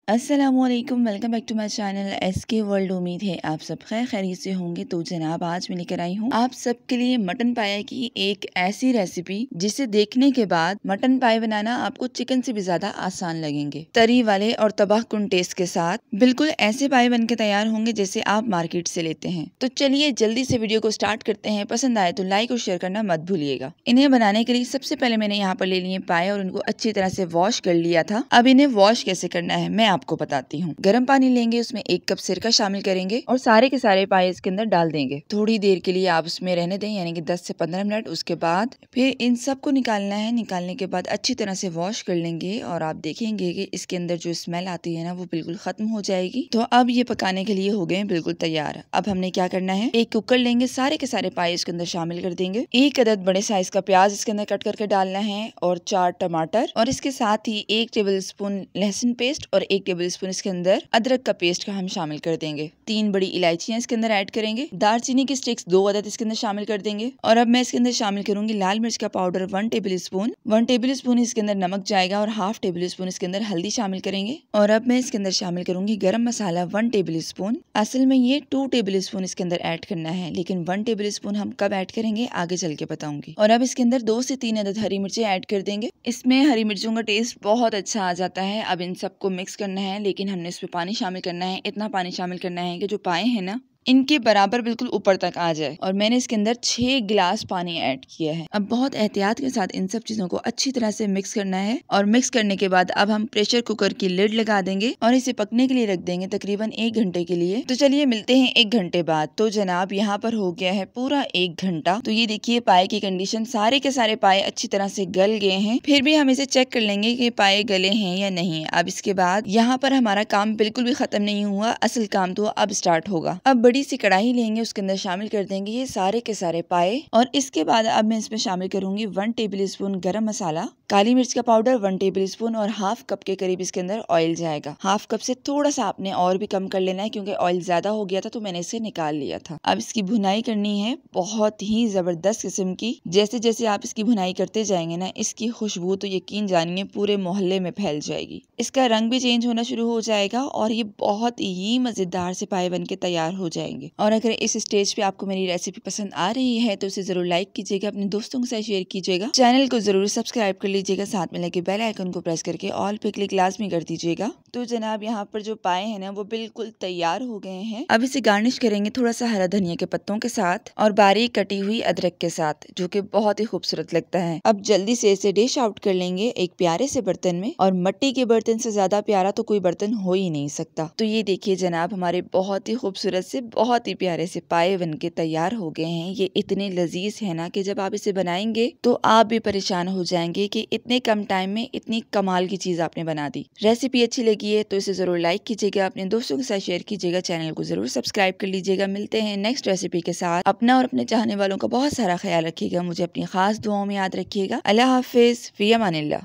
अस्सलामुअलैकुम, welcome back to my channel SK world. उम्मीद है आप सब खैर खैरियत से होंगे। तो जनाब, आज मैं लेकर आई हूँ आप सबके लिए मटन पाया की एक ऐसी रेसिपी जिसे देखने के बाद मटन पाए बनाना आपको चिकन से भी ज्यादा आसान लगेंगे। तरी वाले और तबाहकुन टेस्ट के साथ बिल्कुल ऐसे पाए बन के तैयार होंगे जैसे आप मार्केट से लेते हैं। तो चलिए जल्दी से वीडियो को स्टार्ट करते हैं। पसंद आए तो लाइक और शेयर करना मत भूलिएगा। इन्हें बनाने के लिए सबसे पहले मैंने यहाँ पर ले लिए पाए और उनको अच्छी तरह से वॉश कर लिया था। अब इन्हें वॉश कैसे करना है मैं आपको बताती हूँ। गर्म पानी लेंगे, उसमें 1 कप सिरका शामिल करेंगे और सारे के सारे पाए इसके अंदर डाल देंगे। थोड़ी देर के लिए आप उसमें रहने दें, यानी कि 10 से 15 मिनट। उसके बाद फिर इन सबको निकालना है। निकालने के बाद अच्छी तरह से वॉश कर लेंगे और आप देखेंगे कि इसके अंदर जो स्मेल आती है ना, वो बिल्कुल खत्म हो जाएगी। तो अब ये पकाने के लिए हो गए बिल्कुल तैयार। अब हमने क्या करना है, एक कुकर लेंगे, सारे के सारे पाए इसके अंदर शामिल कर देंगे। 1 अदद बड़े साइज का प्याज इसके अंदर कट करके डालना है और 4 टमाटर और इसके साथ ही 1 टेबल स्पून लहसुन पेस्ट और 1 टेबल स्पून इसके अंदर अदरक का पेस्ट का हम शामिल कर देंगे। 3 बड़ी इलायचियां इसके अंदर ऐड करेंगे। दालचीनी की स्टिक्स 2 अदद इसके अंदर शामिल कर देंगे। और अब मैं इसके अंदर शामिल करूंगी लाल मिर्च का powder 1 table spoon. 1 table spoon इसके अंदर नमक जाएगा और हाफ टेबल स्पून इसके अंदर हल्दी शामिल करेंगे। और अब मैं इसके अंदर शामिल करूंगी गरम मसाला 1 टेबल स्पून। असल में ये 2 टेबल स्पून इसके अंदर ऐड करना है, लेकिन 1 टेबल स्पून हम कब ऐड करेंगे आगे चल के बताऊंगी। और अब इसके अंदर 2 से 3 अदद हरी मिर्चें ऐड कर देंगे। इसमें हरी मिर्चों का टेस्ट बहुत अच्छा आ जाता है। अब इन सबको मिक्स करना है, लेकिन हमने इसमें पानी शामिल करना है। इतना पानी शामिल करना है कि जो पाए हैं ना, इनके बराबर बिल्कुल ऊपर तक आ जाए। और मैंने इसके अंदर 6 गिलास पानी ऐड किया है। अब बहुत एहतियात के साथ इन सब चीजों को अच्छी तरह से मिक्स करना है। और मिक्स करने के बाद अब हम प्रेशर कुकर की लिड लगा देंगे और इसे पकने के लिए रख देंगे तकरीबन 1 घंटे के लिए। तो चलिए मिलते हैं 1 घंटे बाद। तो जनाब, यहाँ पर हो गया है पूरा 1 घंटा। तो ये देखिए पाए की कंडीशन, सारे के सारे पाए अच्छी तरह से गल गए हैं। फिर भी हम इसे चेक कर लेंगे कि पाए गले हैं या नहीं। अब इसके बाद यहाँ पर हमारा काम बिल्कुल भी खत्म नहीं हुआ, असल काम तो अब स्टार्ट होगा। अब बड़ी सी कढ़ाई लेंगे, उसके अंदर शामिल कर देंगे ये सारे के सारे पाए। और इसके बाद अब मैं इसमें शामिल करूंगी 1 टेबल स्पून गरम मसाला, काली मिर्च का पाउडर 1 टेबल स्पून और हाफ कप के करीब इसके अंदर ऑयल जाएगा। हाफ कप से थोड़ा सा आपने और भी कम कर लेना है, क्योंकि ऑयल ज्यादा हो गया था तो मैंने इसे निकाल लिया था। अब इसकी भुनाई करनी है बहुत ही जबरदस्त किस्म की। जैसे जैसे आप इसकी भुनाई करते जाएंगे ना, इसकी खुशबू तो यकीन जानिए पूरे मोहल्ले में फैल जाएगी। इसका रंग भी चेंज होना शुरू हो जाएगा और ये बहुत ही मजेदार से पाए बन के तैयार हो जाएंगे। और अगर इस स्टेज पे आपको मेरी रेसिपी पसंद आ रही है तो उसे जरूर लाइक कीजिएगा, अपने दोस्तों के साथ शेयर कीजिएगा, चैनल को जरूर सब्सक्राइब कर लीजिएगा, साथ में लगे बेल आइकन को प्रेस करके ऑल पे क्लिक लाजमी कर दीजिएगा। तो जनाब, यहाँ पर जो पाए हैं ना, वो बिल्कुल तैयार हो गए हैं। अब इसे गार्निश करेंगे थोड़ा सा हरा धनिया के पत्तों के साथ और बारीक कटी हुई अदरक के साथ, जो कि बहुत ही खूबसूरत लगता है। अब जल्दी से इसे डिश आउट कर लेंगे एक प्यारे से बर्तन में। और मिट्टी के बर्तन से ज्यादा प्यारा तो कोई बर्तन हो ही नहीं सकता। तो ये देखिए जनाब, हमारे बहुत ही खूबसूरत से बहुत ही प्यारे से पाए बन के तैयार हो गए हैं। ये इतने लजीज है ना कि जब आप इसे बनाएंगे तो आप भी परेशान हो जाएंगे कि इतने कम टाइम में इतनी कमाल की चीज आपने बना दी। रेसिपी अच्छी लगी है तो इसे जरूर लाइक कीजिएगा, अपने दोस्तों के साथ शेयर कीजिएगा, चैनल को जरूर सब्सक्राइब कर लीजिएगा। मिलते हैं नेक्स्ट रेसिपी के साथ। अपना और अपने चाहने वालों का बहुत सारा ख्याल रखिएगा। मुझे अपनी खास दुआओं में याद रखिएगा। अल्लाह हाफिज, फी अमानिल्लाह।